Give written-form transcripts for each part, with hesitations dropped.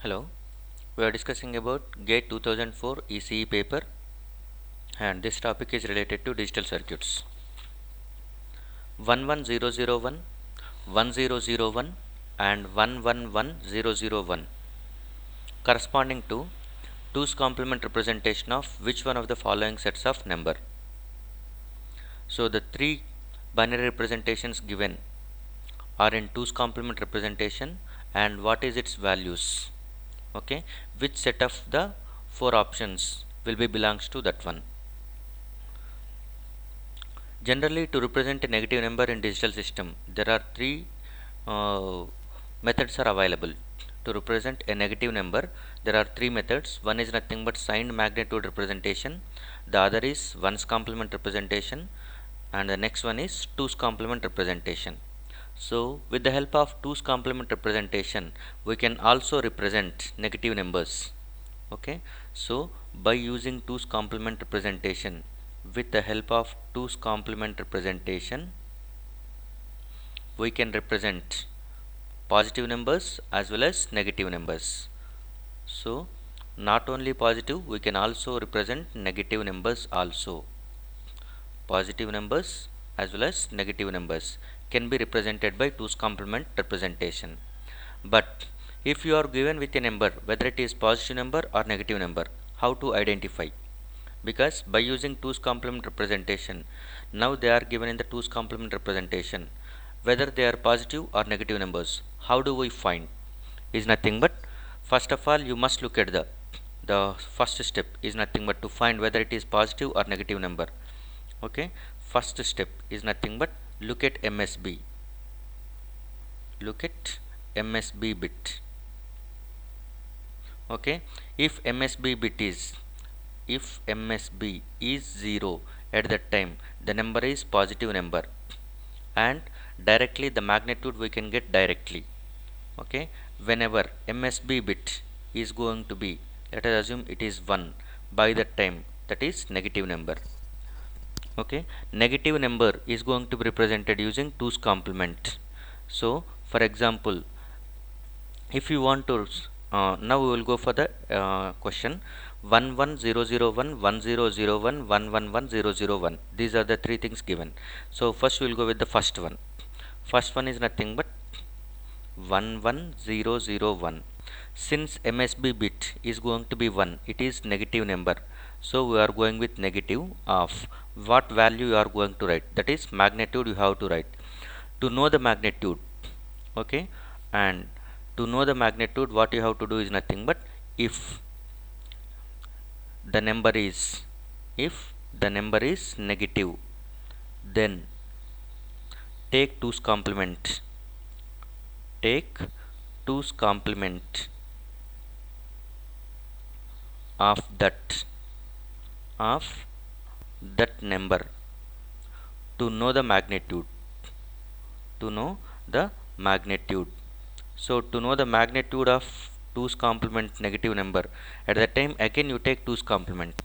Hello, we are discussing about GATE 2004 ECE paper, and this topic is related to digital circuits. 11001, 1001 and 111001 corresponding to 2's complement representation of which one of the following sets of number. So the three binary representations given are in 2's complement representation, and what is its values. Okay, which set of the four options will be belongs to that one. Generally, to represent a negative number in digital system, there are three uh, methods are available. To represent a negative number, there are three methods. One is nothing but signed magnitude representation. The other is one's complement representation, and the next one is two's complement representation. So, with the help of two's complement representation, we can also represent negative numbers. Okay, so by using two's complement representation, with the help of two's complement representation, we can represent positive numbers as well as negative numbers. So not only positive, we can also represent negative numbers also. Positive numbers as well as negative numbers can be represented by two's complement representation. But if you are given with a number, whether it is positive number or negative number, how to identify? Because by using two's complement representation, now they are given in the two's complement representation, whether they are positive or negative numbers. How do we find? Is nothing but, first of all, you must look at the first step is nothing but to find whether it is positive or negative number. Okay, first step is nothing but look at MSB. Look at MSB bit. Okay, if MSB bit is, if MSB is 0, at that time the number is positive number, and directly the magnitude we can get directly. Okay, whenever MSB bit is going to be, let us assume it is 1, by that time that is negative number. Okay, negative number is going to be represented using 2's complement. So for example, if you want to now we will go for the question 11001, 1001, 111001. These are the three things given. So first we will go with the first one. First one is nothing but 11001. Since MSB bit is going to be 1, it is negative number, so we are going with negative of what value you are going to write, that is magnitude you have to write. To know the magnitude, okay, and to know the magnitude, what you have to do is nothing but, if the number is, if the number is negative, then take 2's complement, take 2's complement of that number to know the magnitude, to know the magnitude. So to know the magnitude of 2's complement negative number, at that time again you take 2's complement.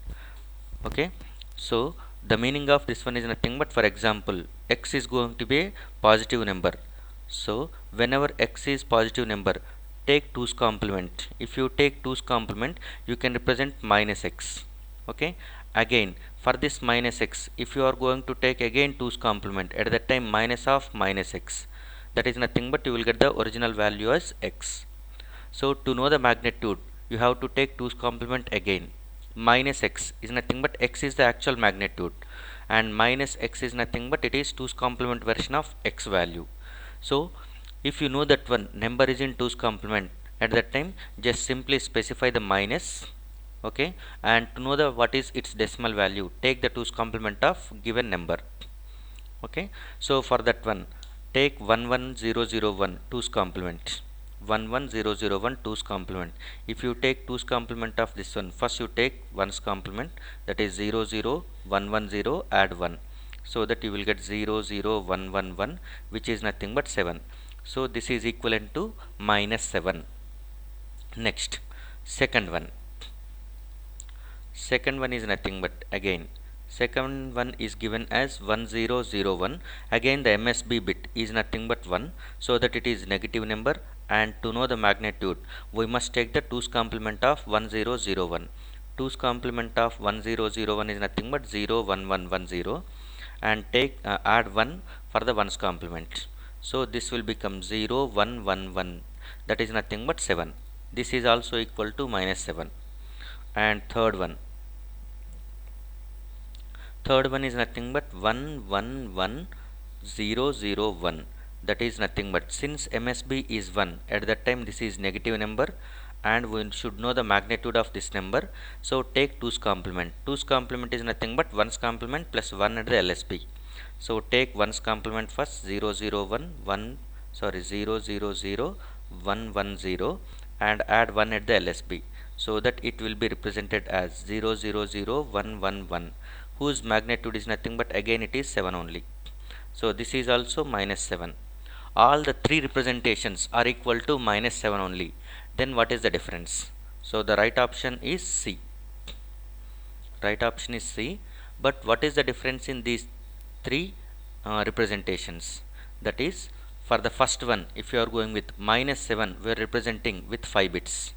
Okay, so the meaning of this one is nothing but, for example, x is going to be a positive number, so whenever x is positive number, take 2's complement. If you take 2's complement, you can represent minus x. Okay, again for this minus x, if you are going to take again 2's complement, at that time minus of minus x, that is nothing but you will get the original value as x. So to know the magnitude, you have to take 2's complement again. Minus x is nothing but, x is the actual magnitude, and minus x is nothing but, it is 2's complement version of x value. So if you know that one number is in 2's complement, at that time just simply specify the minus. Okay, and to know the what is its decimal value, take the 2's complement of given number. Okay, so for that one, take 11001 2's complement, 11001 2's complement. If you take 2's complement of this one, first you take 1's complement, that is 00110, add 1, so that you will get 00111, which is nothing but 7. So this is equivalent to minus 7. Next, second one is nothing but, again second one is given as 1001. Again the MSB bit is nothing but 1, so that it is negative number, and to know the magnitude we must take the 2's complement of 1001. 2's complement of 1001 is nothing but 01110, and take add 1 for the 1's complement. So this will become 0111, that is nothing but 7. This is also equal to minus 7. And third one is nothing but 111001, that is nothing but, since MSB is 1, at that time this is negative number and we should know the magnitude of this number. So take 2's complement. 2's complement is nothing but 1's complement plus 1 at the LSB. So take 1's complement first, 001 sorry 000110, and add 1 at the LSB, so that it will be represented as 000111, whose magnitude is nothing but again it is 7 only. So this is also minus 7. All the three representations are equal to minus 7 only. Then what is the difference? So the right option is C. Right option is C. But what is the difference in these three representations? That is, for the first one, if you are going with minus 7, we are representing with 5 bits.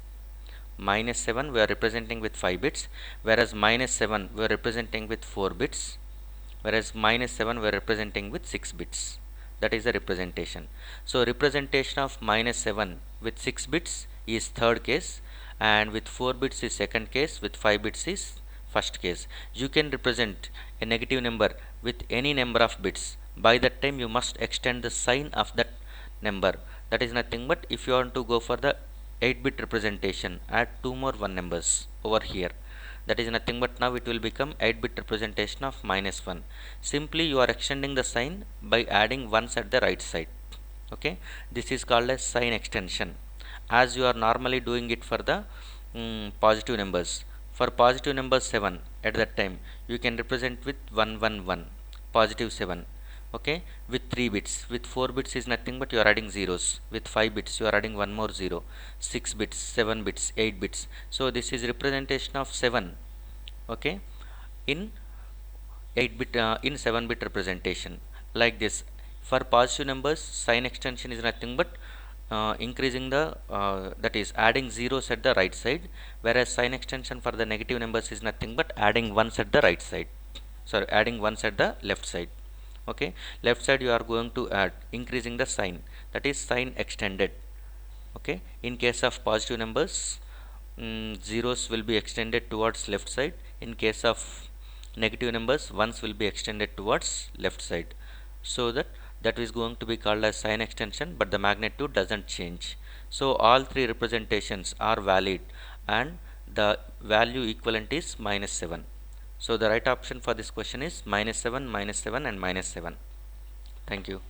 Minus 7 we are representing with 5 bits, whereas minus 7 we are representing with 4 bits, whereas minus 7 we are representing with 6 bits. That is the representation. So representation of minus 7 with 6 bits is third case, and with 4 bits is second case, with 5 bits is first case. You can represent a negative number with any number of bits. By that time you must extend the sign of that number. That is nothing but, if you want to go for the 8-bit representation, add 2 more 1 numbers over here. That is nothing but, now it will become 8-bit representation of minus 1. Simply you are extending the sign by adding ones at the right side. Okay, this is called as sign extension, as you are normally doing it for the positive numbers. For positive number 7, at that time you can represent with 111, positive 7. Okay, with 3 bits. With 4 bits is nothing but you are adding zeros. With 5 bits you are adding one more 0. 6 bits, 7 bits, 8 bits. So this is representation of 7, okay, in 8 bit in 7 bit representation. Like this, for positive numbers sign extension is nothing but increasing the that is adding zeros at the right side, whereas sign extension for the negative numbers is nothing but adding ones at the right side, sorry, adding ones at the left side. Okay, left side you are going to add, increasing the sign, that is sign extended. Okay, in case of positive numbers, zeros will be extended towards left side. In case of negative numbers, ones will be extended towards left side. So that is going to be called as sign extension, but the magnitude doesn't change. So all three representations are valid, and the value equivalent is minus 7. So the right option for this question is minus 7, minus 7 and minus 7. Thank you.